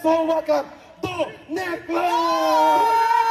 So welcome to Necla!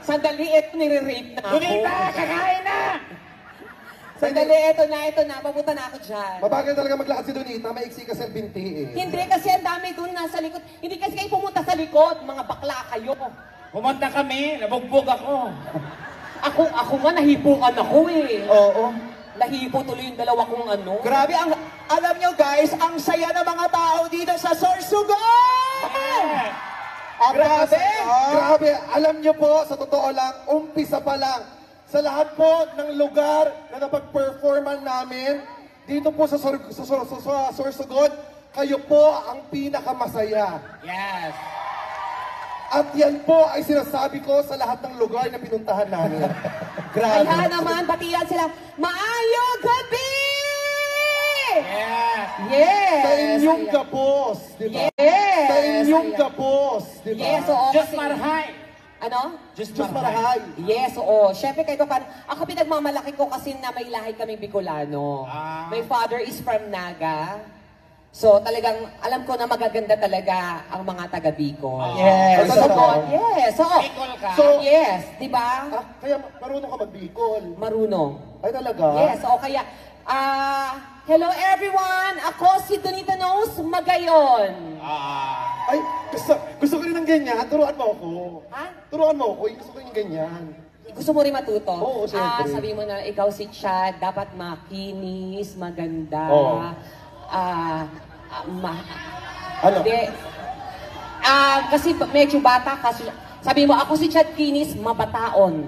Sandali, ito nire-rape na ako. Donita, kakain na! Sandali, ito na. Mabuta na ako dyan. Mabagal talaga maglakad si Donita, maiksi kasi ang binti eh. Hindi kasi ang dami doon nasa likod. Hindi kasi kayo pumunta sa likod, mga bakla kayo. Pumunta kami, nabugbog ako. Ako nga, nahipuan ako eh. Oo. Nahipo tuloy yung dalawa kong ano. Grabe, alam nyo guys, ang saya ng mga tao dito sa Sorsogon! Grabe! Grabe! Alam nyo po, sa totoo lang, umpisa pa lang. Sa lahat po ng lugar na napag-performan namin, dito po sa Sorsogon, kayo po ang pinakamasaya. Yes. At yan po ay sinasabi ko sa lahat ng lugar na pinuntahan namin. Grabe. Kaya naman, batiyan sila, maayong gabi! Yes. Yes! Sa inyong gabos, di ba? Yes! Sa inyong gabos, di ba? Yes, oo. Just kasi- Marhay. Ano? Just marahay. Yes, oo. Siyempre kayo pa, ako pinagmamalaki ko kasi na may lahi kaming Bicolano. Ah. My father is from Naga. So talagang alam ko na magaganda talaga ang mga taga Bicol. Yes. So, Totoo. yes. So, Bicol ka. yes, di ba? Kaya marunong ka mag-Bicol. Marunong. Ay talaga? Yes, o kaya, hello everyone! Ako si Donita Knows Magayon. Ay, gusto ko rin ng ganyan. Turuan mo ako. Ha? Turuan mo ako. Gusto ko yung ganyan. Gusto mo rin matuto? Oo, siyempre. Sabi mo na ikaw si Chad, dapat makinis, maganda. Oo. Ano? Hindi. Kasi medyo bata ka. Sabi mo, ako si Chad Kinis, mabataon.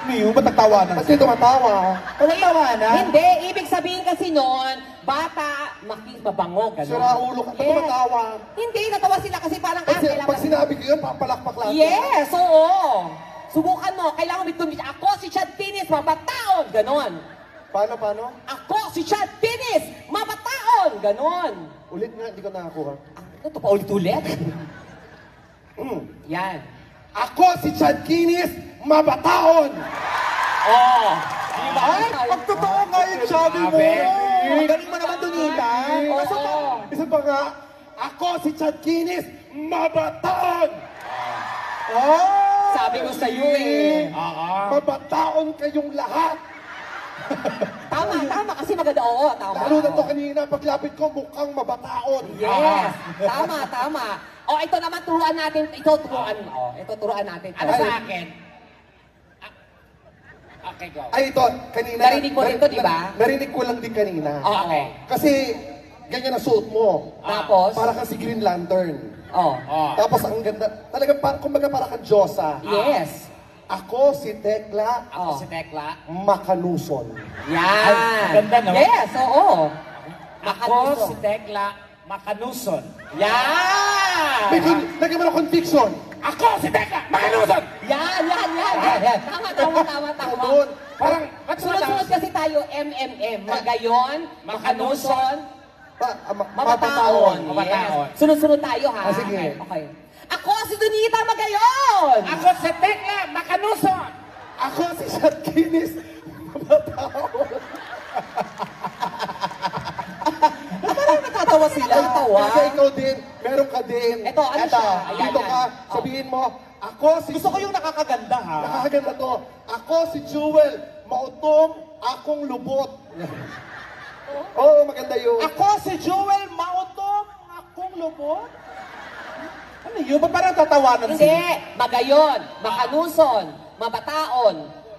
Miyo, ba't nagtawanan? Kasi tumatawa. Walang tawanan? Hindi, ibig sabihin kasi noon, bata, mabango, gano'n. Sira ulo ka. Ba't tumatawa? Hindi, natawa sila kasi parang Kasi kailangan... pag sinabi ko yun, papalakpak lang. Yes, oo. Subukan mo, kailangan may tumis. Ako si Chad Kinis, mabataon, gano'n. Paano? Ako si Chad Kinis, mabataon, gano'n. Ulit nga, hindi ko nakakuha. Ito pa ulit-ulit. Yan. Ako si Chad Kinis, mabataon! Oh. Diba? Ay, pagtotoo nga yung sabi mo. Grabe. Galing mo naman, Donita. Isa pa nga, ako si Chad Kinis, mabataon! Oh! Sabi ko sa'yo eh. Mabataon kayong lahat! Tama, kasi maganda. Oo, tama. Lalo na to kanina, paglapit ko, mukhang mabataon. Yes, tama. O, ito naman turuan natin. Ito turuan natin. Ano sa akin? Okay, go. Ay, ito, kanina. Narinig mo rin to, di ba? Narinig ko lang din kanina. Okay. Kasi, ganyan ang suot mo. Tapos? Para kang si Green Lantern. Oh. Tapos, ang ganda. Talagang, kumbaga para kang Diyosa. Yes. Ako si Tekla Ako si Tekla. Makanuson. Yan. Ganda, no? Yes, oo. Ako si Tekla Makanuson. Yan. Lagyan mo ng conviction. Ako si Tekla Makanuson! Yan. Tama. Doon. Parang, ba't Sunod-sunod kasi tayo, MMM. Magayon, Makanuson, Mabataon. Mabataon. Yes. Sunod-sunod tayo, ha? Sige. Okay. Ako si Donita Magayon! Ako si Tekla Makanuson! Ako si Chad Kinis. Mabataon. Parang natatawa sila. Tawa. Kasi ikaw din, meron ka din. Ito, ano siya? Ayan, Dito yan. ka, sabihin mo, ako si... Gusto ko yung nakakaganda, ha? Nakakaganda to. Ako si Jewel, mautong, akong lubot. Oo, maganda yun. Ako si Joel Mautong, akong lubot. Ano yun? Ba't parang tatawanan Hindi. Magayon, Makanuson, Mabataon,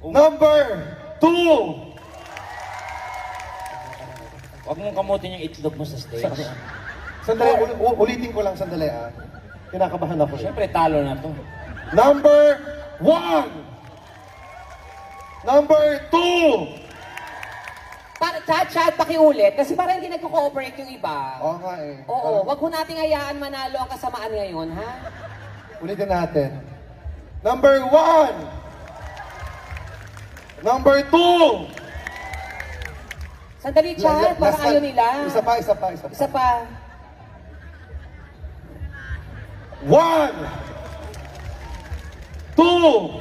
Number 2. Huwag mong kamutin yung itlog mo sa stage. Sandali, ulitin ko lang sandali ah. Kinakabahan ako. Siyempre, talo na to. Number 1. Number 2. Chat, pakiulit. Kasi parang hindi nagko-cooperate yung iba. Oo nga eh. Oo, wag ho nating hayaan manalo ang kasamaan ngayon, ha? Ulitin natin. Number 1. Number 2. Sandali, Chad. Parang Last one. ayaw nila. Isa pa. Isa pa. 1, 2.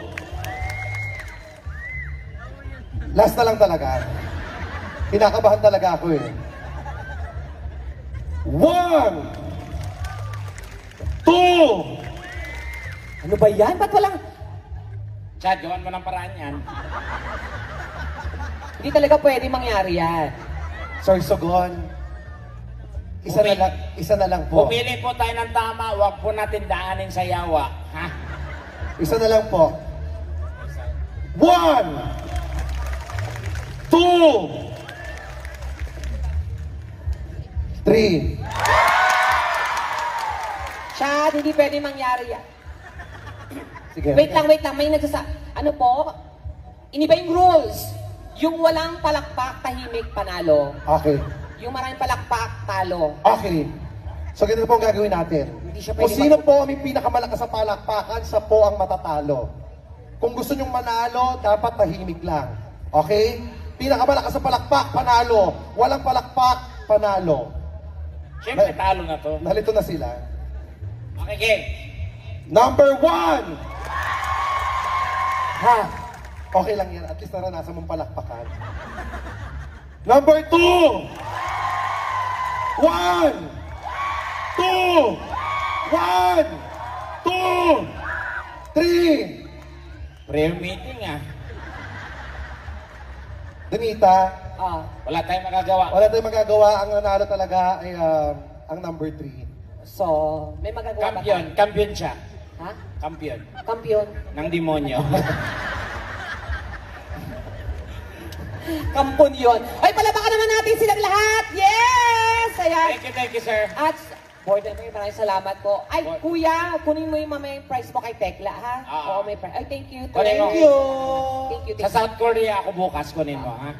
Last na lang talaga. Kinakabahan talaga ako eh. 1, 2. Ano ba yan? Ba't walang... Chad, gawan mo ng paraan yan. Hindi talaga pwede mangyari yan. Sorsogon. Isa na lang po. Pumili po tayo ng tama, huwag po natin daanin sa yawa. Ha? Isa na lang po. 1, 2, 3. Chad, hindi pwede mangyari yan. Sige. Wait lang. May ano po? Iniba yung rules. Yung walang palakpak, tahimik, panalo. Okay. Yung maraming palakpak, talo. Okay. So, ganito po ang gagawin natin. Hindi siya Kung pwede sino po ang may pinakamalakas sa palakpakan, sa po ang matatalo. Kung gusto nyong manalo, dapat tahimik lang. Okay? Pinakamalakas sa palakpak, panalo. Walang palakpak, panalo. Siyempre, talo na to. Nalito na sila. Okay, game. Number 1! Ha? Okay lang yan. At least naranasan mong palakpakan. Number 2! 1! 2! 1! 2! 3! Prayer meeting ah. Donita, Ah. Wala tayong magagawa. wala tayong magagawa. Ang nanalo talaga ay ang number 3. So, may magagawa ba Kampiyon. Kampiyon siya. tayo? Ha? Kampiyon. Kampiyon. Ng demonyo. Kampon yun. Ay, palabakan naman natin silang lahat! Yes! Ayan. Thank you, sir. At, board na maraming salamat po. Ay, Board. kuya, kunin mo yung mamaya yung price mo kay Tekla, ha? Ah. Oo, may price. Ay, thank you. Kunin mo. Thank you. Thank you. Sa South Korea ako bukas, kunin mo, ha?